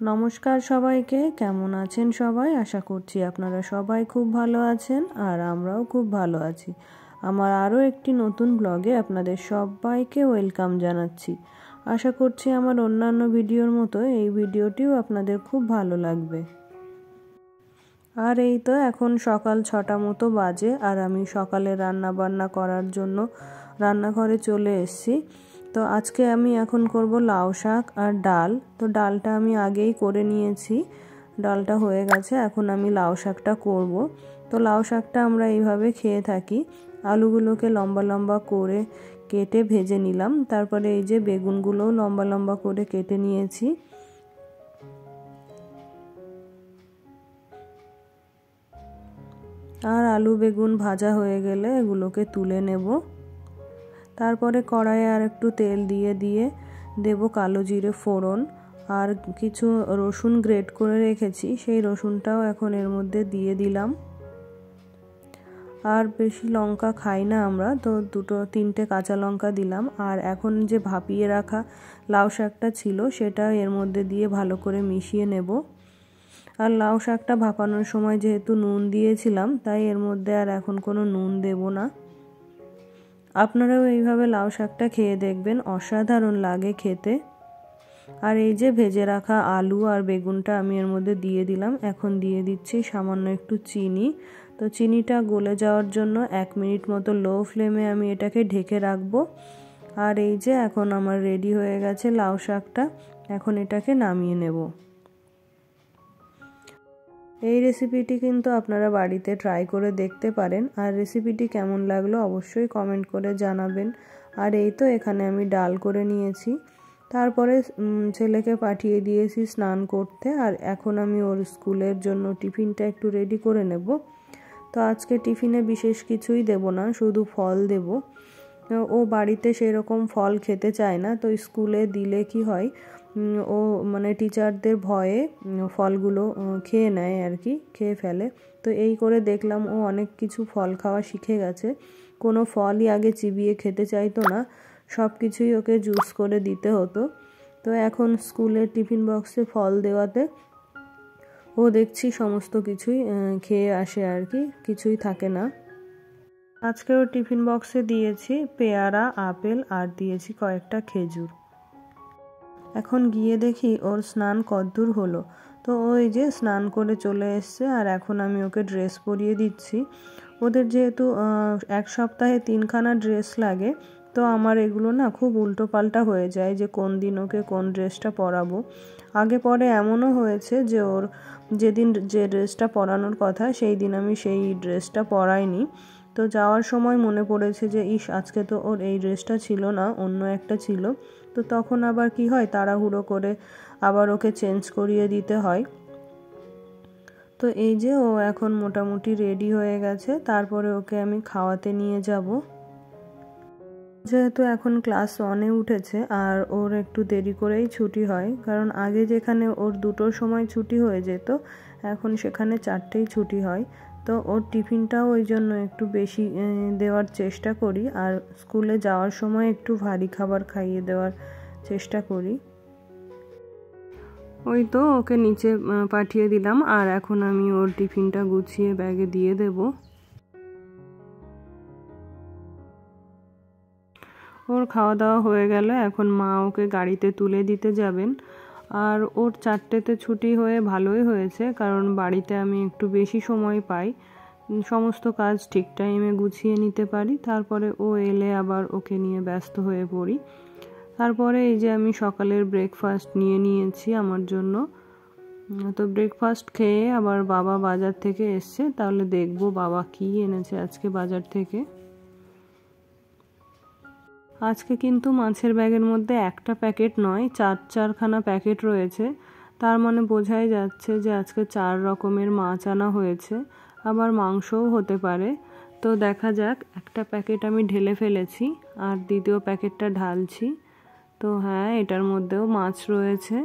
নমস্কার সবাইকে, কেমন আছেন সবাই? আশা করছি আপনারা সবাই খুব ভালো আছেন আর আমরাও খুব ভালো আছি। আমার আরও একটি নতুন ব্লগে আপনাদের সবাইকে ওয়েলকাম জানাচ্ছি। আশা করছি আমার অন্যান্য ভিডিওর মতো এই ভিডিওটিও আপনাদের খুব ভালো লাগবে। আর এই তো এখন সকাল 6টা মতো বাজে আর আমি সকালে রান্না বান্না করার জন্য রান্নাঘরে চলে এসেছি। তো আজকে আমি এখন করব লাউ শাক আর ডাল। তো ডালটা আমি আগেই করে নিয়েছি, ডালটা হয়ে গেছে, এখন আমি লাউ শাকটা করব। তো লাউ শাকটা আমরা এইভাবে খেয়ে থাকি। আলুগুলোকে লম্বা লম্বা করে কেটে ভেজে নিলাম, তারপরে এই যে বেগুনগুলোও লম্বা লম্বা করে কেটে নিয়েছি। আর আলু বেগুন ভাজা হয়ে গেলে এগুলোকে তুলে নেব। তারপরে কড়াইয়ে আর একটু তেল দিয়ে দেব কালো জিরে ফোড়ন আর কিছু রসুন গ্রেট করে রেখেছি, সেই রসুনটাও এখন এর মধ্যে দিয়ে দিলাম। আর বেশি লঙ্কা খাই না আমরা, তো 2-3টে কাঁচা লঙ্কা দিলাম। আর এখন যে ভাপিয়ে রাখা লাউ শাকটা ছিল সেটা এর মধ্যে দিয়ে ভালো করে মিশিয়ে নেব। আর লাউ শাকটা ভাপানোর সময় যেহেতু নুন দিয়েছিলাম, তাই এর মধ্যে আর এখন কোনো নুন দেব না। আপনারাও এইভাবে লাউ শাকটা খেয়ে দেখবেন, অসাধারণ লাগে খেতে। আর এই যে ভেজে রাখা আলু আর বেগুনটা আমি এর মধ্যে দিয়ে দিলাম। এখন দিয়ে দিচ্ছি সামান্য একটু চিনি। তো চিনিটা গলে যাওয়ার জন্য 1 মিনিট মতো লো ফ্লেমে আমি এটাকে ঢেকে রাখবো। আর এই যে এখন আমার রেডি হয়ে গেছে লাউ শাকটা, এখন এটাকে নামিয়ে নেব। এই রেসিপিটি কিন্তু আপনারা বাড়িতে ট্রাই করে দেখতে পারেন। আর রেসিপিটি কেমন লাগলো অবশ্যই কমেন্ট করে জানাবেন। আর এই তো এখানে আমি ডাল করে নিয়েছি, তারপরে ছেলেকে পাঠিয়ে দিয়েছি স্নান করতে। আর এখন আমি ওর স্কুলের জন্য টিফিনটা একটু রেডি করে নেব। তো আজকে টিফিনে বিশেষ কিছুই দেব না, শুধু ফল দেব। ও বাড়িতে সেরকম ফল খেতে চায় না, তো স্কুলে দিলে কি হয়, ও মানে টিচারদের ভয়ে ফলগুলো খেয়ে নেয় আর কি, খেয়ে ফেলে। তো এই করে দেখলাম ও অনেক কিছু ফল খাওয়া শিখে গেছে। কোনো ফলই আগে চিবিয়ে খেতে চাইতো না, সব কিছুই ওকে জুস করে দিতে হতো। তো এখন স্কুলের টিফিন বক্সে ফল দেওয়াতে ও দেখছি সমস্ত কিছুই খেয়ে আসে আর কি, কিছুই থাকে না। আজকেও টিফিন বক্সে দিয়েছি পেয়ারা, আপেল আর দিয়েছি কয়েকটা খেজুর। এখন গিয়ে দেখি ওর স্নান কতদূর হলো। তো ওই যে স্নান করে চলে এসছে আর এখন আমি ওকে ড্রেস পরিয়ে দিচ্ছি। ওদের যেহেতু 1 সপ্তাহে 3খানা ড্রেস লাগে, তো আমার এগুলো না খুব উল্টো পাল্টা হয়ে যায় যে কোন দিন ওকে কোন ড্রেসটা পরাবো। আগে পরে এমনও হয়েছে যে ওর যেদিন যে ড্রেসটা পরানোর কথা সেই দিন আমি সেই ড্রেসটা পরাইনি। তো যাওয়ার সময় মনে পড়েছে যে আজকে তো ওর এই ড্রেসটা ছিল না, অন্য একটা ছিল। তো তখন আবার কি হয়, তাড়াহুড়ো করে আবার ওকে চেঞ্জ করিয়ে দিতে হয়। তো এই যে ও এখন মোটামুটি রেডি হয়ে গেছে, তারপরে ওকে আমি খাওয়াতে নিয়ে যাব। যেহেতু এখন ক্লাস 1-এ উঠেছে আর ওর একটু দেরি করেই ছুটি হয়, কারণ আগে যেখানে ওর 2টোর সময় ছুটি হয়ে যেত, এখন সেখানে 4টেই ছুটি হয়। তো ওর টিফিনটাও ওই জন্য একটু বেশি দেওয়ার চেষ্টা করি, আর স্কুলে যাওয়ার সময় একটু ভারী খাবার খাইয়ে দেওয়ার চেষ্টা করি। ওই তো ওকে নিচে পাঠিয়ে দিলাম আর এখন আমি ওর টিফিনটা গুছিয়ে ব্যাগে দিয়ে দেব। ওর খাওয়া দাওয়া হয়ে গেল, এখন মা ওকে গাড়িতে তুলে দিতে যাবেন। আর ওর 4টেতে ছুটি হয়ে ভালোই হয়েছে, কারণ বাড়িতে আমি একটু বেশি সময় পাই, সমস্ত কাজ ঠিক টাইমে গুছিয়ে নিতে পারি। তারপরে ও এলে আবার ওকে নিয়ে ব্যস্ত হয়ে পড়ি। তারপরে এই যে আমি সকালের ব্রেকফাস্ট নিয়ে নিয়েছি আমার জন্য। তো ব্রেকফাস্ট খেয়ে আবার বাবা বাজার থেকে এসছে, তাহলে দেখব বাবা কি এনেছে আজকে বাজার থেকে। আজকে কিন্তু মাছের ব্যাগের মধ্যে একটা প্যাকেট নয়, 4খানা প্যাকেট রয়েছে। তার মানে বোঝাই যাচ্ছে যে আজকে 4 রকমের মাছ আনা হয়েছে, আবার মাংসও হতে পারে। তো দেখা যাক, একটা প্যাকেট আমি ঢেলে ফেলেছি আর দ্বিতীয় প্যাকেটটা ঢালছি। তো হ্যাঁ, এটার মধ্যেও মাছ রয়েছে।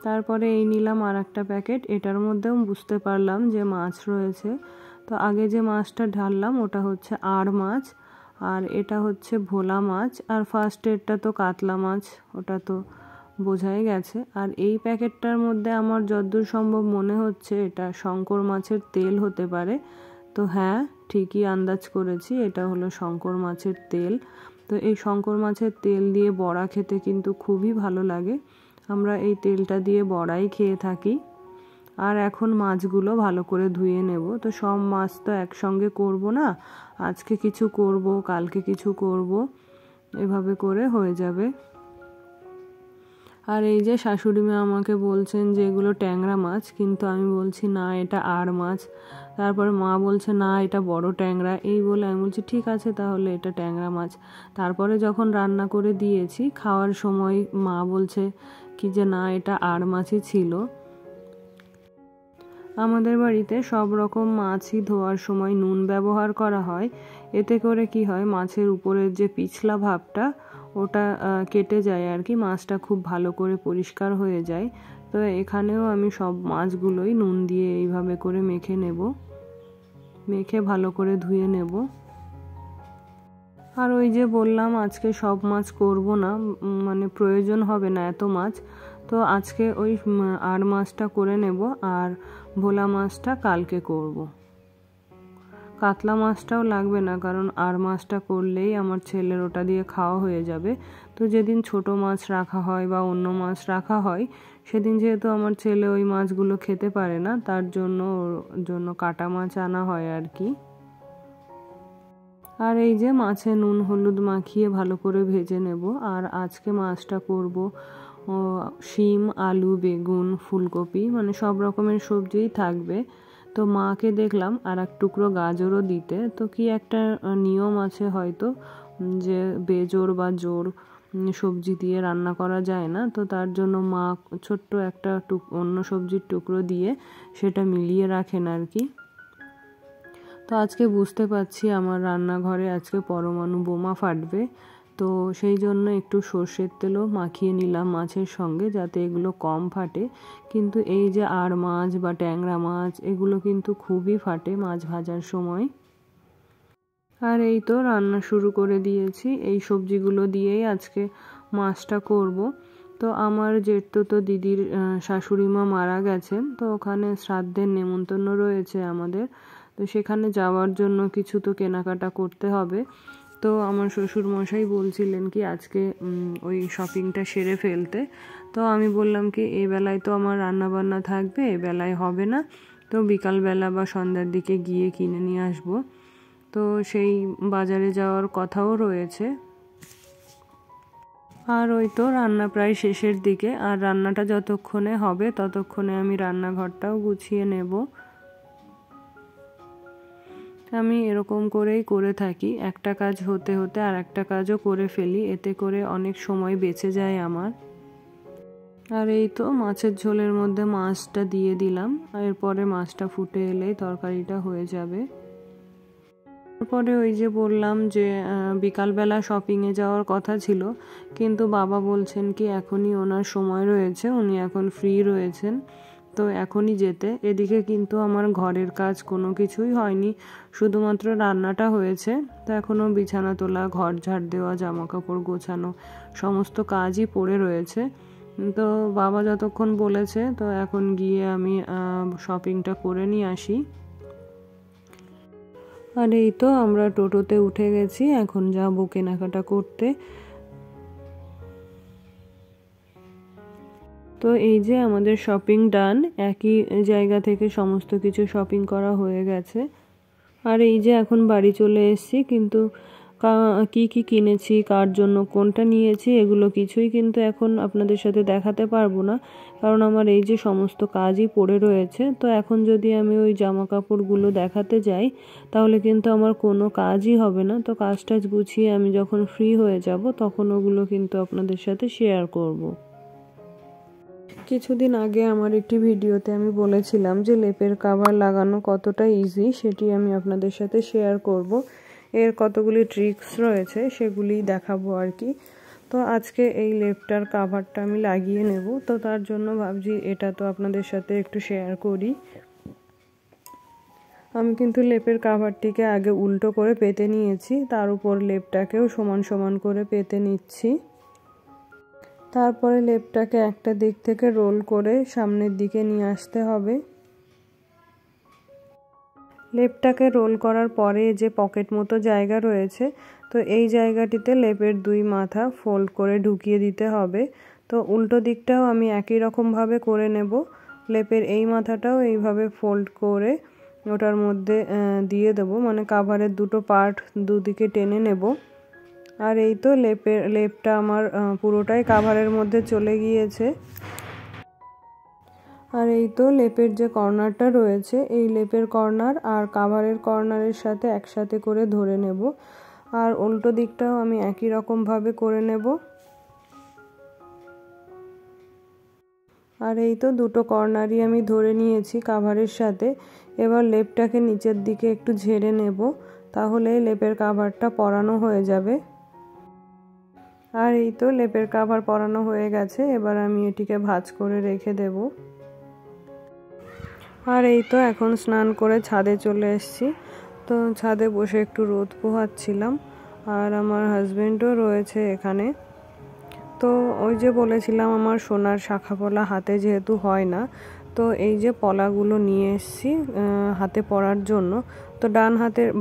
তারপরে এই নিলাম আর একটা প্যাকেট, এটার মধ্যেও বুঝতে পারলাম যে মাছ রয়েছে। তো আগে যে মাছটা ঢাললাম ওটা হচ্ছে আর মাছ, আর এটা হচ্ছে ভোলা মাছ, আর ফার্স্ট এডটা তো কাতলা মাছ, ওটা তো বোঝাই গেছে। আর এই প্যাকেটটার মধ্যে আমার যতদূর সম্ভব মনে হচ্ছে এটা শঙ্কর মাছের তেল হতে পারে। তো হ্যাঁ, ঠিকই আন্দাজ করেছি, এটা হলো শঙ্কর মাছের তেল। তো এই শঙ্কর মাছের তেল দিয়ে বড়া খেতে কিন্তু খুবই ভালো লাগে। আমরা এই তেলটা দিয়ে বড়াই খেয়ে থাকি। আর এখন মাছগুলো ভালো করে ধুয়ে নেব। তো সব মাছ তো একসঙ্গে করব না, আজকে কিছু করব, কালকে কিছু করব, এভাবে করে হয়ে যাবে। আর এই যে শাশুড়ি মা আমাকে বলছেন যে এগুলো ট্যাংরা মাছ, কিন্তু আমি বলছি না এটা আড় মাছ। তারপরে মা বলছে না এটা বড় ট্যাংরা। এই বলে আমি বলছি ঠিক আছে তাহলে এটা ট্যাংরা মাছ। তারপরে যখন রান্না করে দিয়েছি, খাওয়ার সময় মা বলছে কি যে না এটা আড় মাছই ছিল। আমাদের বাড়িতে সব রকম মাছই ধোয়ার সময় নুন ব্যবহার করা হয়। এতে করে কি হয়, মাছের উপরের যে পিছলা ভাবটা ওটা কেটে যায় আর কি, মাছটা খুব ভালো করে পরিষ্কার হয়ে যায়। তো এখানেও আমি সব মাছগুলোই নুন দিয়ে এইভাবে করে মেখে নেব, মেখে ভালো করে ধুয়ে নেব। আর ওই যে বললাম আজকে সব মাছ করব না, মানে প্রয়োজন হবে না এত মাছ। তো আজকে ওই আড় মাছটা করে নেব, আর ভোলা মাছটা কালকে করব। কাতলা মাছটাও লাগবে না, কারণ আড় মাছটা করলেই আমার ছেলের ওটা দিয়ে খাওয়া হয়ে যাবে। তো যেদিন ছোট মাছ রাখা হয় বা অন্য মাছ রাখা হয়, সেদিন যেহেতু আমার ছেলে ওই মাছগুলো খেতে পারে না, তার জন্য কাটা মাছ আনা হয় আর কি। আর এই যে মাছে নুন হলুদ মাখিয়ে ভালো করে ভেজে নেব। আর আজকে মাছটা করব শিম, আলু, বেগুন, ফুলকপি, মানে সব রকমের সবজিই থাকবে। তো মাকে দেখলাম আর এক টুকরো গাজরও দিতে। তো কি একটা নিয়ম আছে হয়তো, যে বেজোড় বা জোড় সবজি দিয়ে রান্না করা যায় না। তো তার জন্য মা ছোট্ট একটা অন্য সবজির টুকরো দিয়ে সেটা মিলিয়ে রাখেন আর কি। তো আজকে বুঝতে পারছি আমার রান্নাঘরে আজকে পরমাণু বোমা ফাটবে। তো সেই জন্য একটু সর্ষের তেলও মাখিয়ে নিলাম মাছের সঙ্গে, যাতে এগুলো কম ফাটে। কিন্তু এই যে আড় মাছ বা ট্যাংরা মাছ, এগুলো কিন্তু খুবই ফাটে মাছ ভাজার সময়। আর এই তো রান্না শুরু করে দিয়েছি, এই সবজিগুলো দিয়েই আজকে মাছটা করব। তো আমার জেঠতো দিদির শাশুড়ি মা মারা গেছেন, তো ওখানে শ্রাদ্ধের নেমন্তন্ন রয়েছে আমাদের। তো সেখানে যাওয়ার জন্য কিছু তো কেনাকাটা করতে হবে। তো আমার শ্বশুর মশাই বলছিলেন কি আজকে ওই শপিংটা সেরে ফেলতে। তো আমি বললাম কি এই বেলায় তো আমার রান্না বান্না থাকবে, এ বেলায় হবে না, তো বিকালবেলা বা সন্ধ্যার দিকে গিয়ে কিনে নিয়ে আসবো। তো সেই বাজারে যাওয়ার কথাও রয়েছে। আর ওই তো রান্না প্রায় শেষের দিকে, আর রান্নাটা যতক্ষণে হবে ততক্ষণে আমি রান্নাঘরটাও গুছিয়ে নেব। আমি এরকম করেই করে থাকি, একটা কাজ হতে হতে আর একটা কাজও করে ফেলি, এতে করে অনেক সময় বেঁচে যায় আমার। আর এই তো মাছের ঝোলের মধ্যে মাছটা দিয়ে দিলাম, এরপরে মাছটা ফুটে এলেই তরকারিটা হয়ে যাবে। তারপরে ওই যে বললাম যে বিকালবেলা শপিংয়ে যাওয়ার কথা ছিল, কিন্তু বাবা বলছেন কি এখনই ওনার সময় রয়েছে, উনি এখন ফ্রি রয়েছেন, তো এখনই যেতে। এদিকে কিন্তু আমার ঘরের কাজ কোনো কিছুই হয়নি, শুধুমাত্র রান্নাটা হয়েছে। তো এখনও বিছানা তোলা, ঘর ঝাড় দেওয়া, জামা কাপড় গোছানো সমস্ত কাজই পড়ে রয়েছে। তো বাবা যতক্ষণ বলেছে, তো এখন গিয়ে আমি শপিংটা করে নিয়ে আসি। আর এই তো আমরা টোটোতে উঠে গেছি, এখন যাবো কেনাকাটা করতে। তো এই যে আমাদের শপিং ডান, একই জায়গা থেকে সমস্ত কিছু শপিং করা হয়ে গেছে। আর এই যে এখন বাড়ি চলে এসেছি, কিন্তু কি কি কিনেছি, কার জন্য কোনটা নিয়েছি, এগুলো কিছুই কিন্তু এখন আপনাদের সাথে দেখাতে পারবো না, কারণ আমার এই যে সমস্ত কাজই পড়ে রয়েছে। তো এখন যদি আমি ওই জামা কাপড়গুলো দেখাতে যাই, তাহলে কিন্তু আমার কোনো কাজই হবে না। তো কাজটা গুছিয়ে আমি যখন ফ্রি হয়ে যাব, তখন ওগুলো কিন্তু আপনাদের সাথে শেয়ার করব। কিছুদিন আগে আমার একটি ভিডিওতে আমি বলেছিলাম যে লেপের কভার লাগানো কতটা ইজি, সেটি আমি আপনাদের সাথে শেয়ার করব। এর কতগুলি ট্রিক্স রয়েছে সেগুলি দেখাবো আর কি। তো আজকে এই লেপটার কভারটা আমি লাগিয়ে নেব, তো তার জন্য ভাবছি এটা তো আপনাদের সাথে একটু শেয়ার করি। আমি কিন্তু লেপের কাভারটিকে আগে উল্টো করে পেতে নিয়েছি, তার উপর লেপটাকেও সমান সমান করে পেতে নিচ্ছি। তারপরে লেপটাকে একটা দিক থেকে রোল করে সামনের দিকে নিয়ে আসতে হবে। লেপটাকে রোল করার পরে যে পকেট মতো জায়গা রয়েছে, তো এই জায়গাটিতে লেপের দুই মাথা ফোল্ড করে ঢুকিয়ে দিতে হবে। তো উল্টো দিকটাও আমি একই রকমভাবে করে নেব। লেপের এই মাথাটাও এইভাবে ফোল্ড করে ওটার মধ্যে দিয়ে দেবো, মানে কাভারের দুটো পার্ট দুদিকে টেনে নেব। আর এই তো লেপটা আমার পুরোটাই কাভারের মধ্যে চলে গিয়েছে। আর এই তো লেপের যে কর্নারটা রয়েছে, এই লেপের কর্নার আর কাভারের কর্নারের সাথে একসাথে করে ধরে নেব। আর উল্টো দিকটাও আমি একই রকমভাবে করে নেব। আর এই তো দুটো কর্নারই আমি ধরে নিয়েছি কাভারের সাথে। এবার লেপটাকে নিচের দিকে একটু ঝেড়ে নেব, তাহলে লেপের কাভারটা পরানো হয়ে যাবে। আর এই তো লেপের কাভার পরানো হয়ে গেছে। এবার আমি এটিকে ভাঁজ করে রেখে দেব। আর এই তো এখন স্নান করে ছাদে চলে এসেছি। তো ছাদে বসে একটু রোদ পোহাচ্ছিলাম, আর আমার হাজবেন্ডও রয়েছে এখানে। তো ওই যে বলেছিলাম আমার সোনার শাখা পলা হাতে যেহেতু হয় না, তো এই যে পলাগুলো নিয়ে এসেছি হাতে পরার জন্য। তো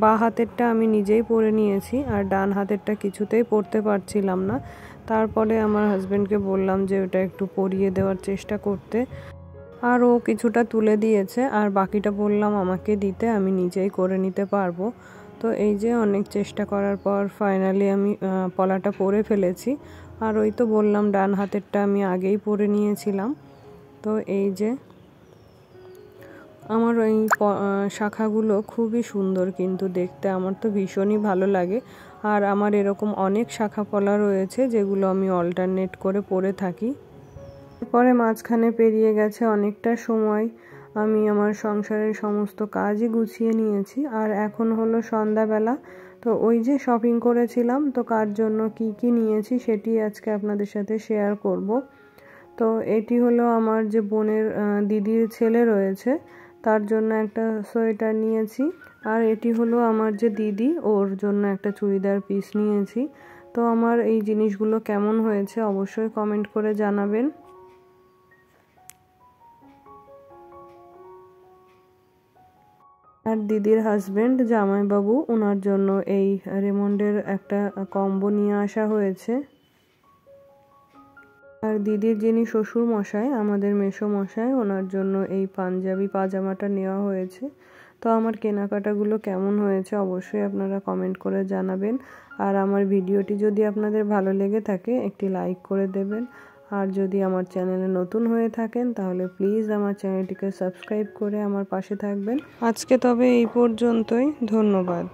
বাঁ হাতেরটা আমি নিজেই পরে নিয়েছি, আর ডান হাতেরটা কিছুতেই পরতে পারছিলাম না। তারপরে আমার হাজবেন্ডকে বললাম যে ওটা একটু পরিয়ে দেওয়ার চেষ্টা করতে, আর ও কিছুটা তুলে দিয়েছে, আর বাকিটা বললাম আমাকে দিতে, আমি নিজেই করে নিতে পারবো। তো এই যে অনেক চেষ্টা করার পর ফাইনালি আমি পলাটা পরে ফেলেছি। আর ওই তো বললাম ডান হাতেরটা আমি আগেই পরে নিয়েছিলাম। তো এই যে আমার এই শাখাগুলো খুবই সুন্দর কিন্তু দেখতে, আমার তো ভীষণই ভালো লাগে। আর আমার এরকম অনেক শাখা পলা রয়েছে যেগুলো আমি অল্টারনেট করে পরে থাকি। পরে মাঝখানে পেরিয়ে গেছে অনেকটা সময়, আমি আমার সংসারের সমস্ত কাজই গুছিয়ে নিয়েছি। আর এখন হলো সন্ধ্যাবেলা। তো ওই যে শপিং করেছিলাম, তো কার জন্য কি কি নিয়েছি সেটি আজকে আপনাদের সাথে শেয়ার করব। তো এটি হলো আমার যে বোনের দিদির ছেলে রয়েছে, তার জন্য একটা সোয়েটার নিয়েছি। আর এটি হলো আমার যে দিদি, ওর জন্য একটা চুড়িদার পিস নিয়েছি। তো আমার এই জিনিসগুলো কেমন হয়েছে অবশ্যই কমেন্ট করে জানাবেন। আর দিদির হাজবেন্ড জামাইবাবু, ওনার জন্য এই রেমন্ডের একটা কম্বো নিয়ে আসা হয়েছে। আর দিদির যিনি শ্বশুর মশাই, আমাদের মেসো মশাই, ওনার জন্য এই পাঞ্জাবি পাজামাটা নেওয়া হয়েছে। তো আমার কেনাকাটাগুলো কেমন হয়েছে অবশ্যই আপনারা কমেন্ট করে জানাবেন। আর আমার ভিডিওটি যদি আপনাদের ভালো লেগে থাকে একটি লাইক করে দেবেন। আর যদি আমার চ্যানেলে নতুন হয়ে থাকেন তাহলে প্লিজ আমার চ্যানেলটিকে সাবস্ক্রাইব করে আমার পাশে থাকবেন। আজকে তবে এই পর্যন্তই, ধন্যবাদ।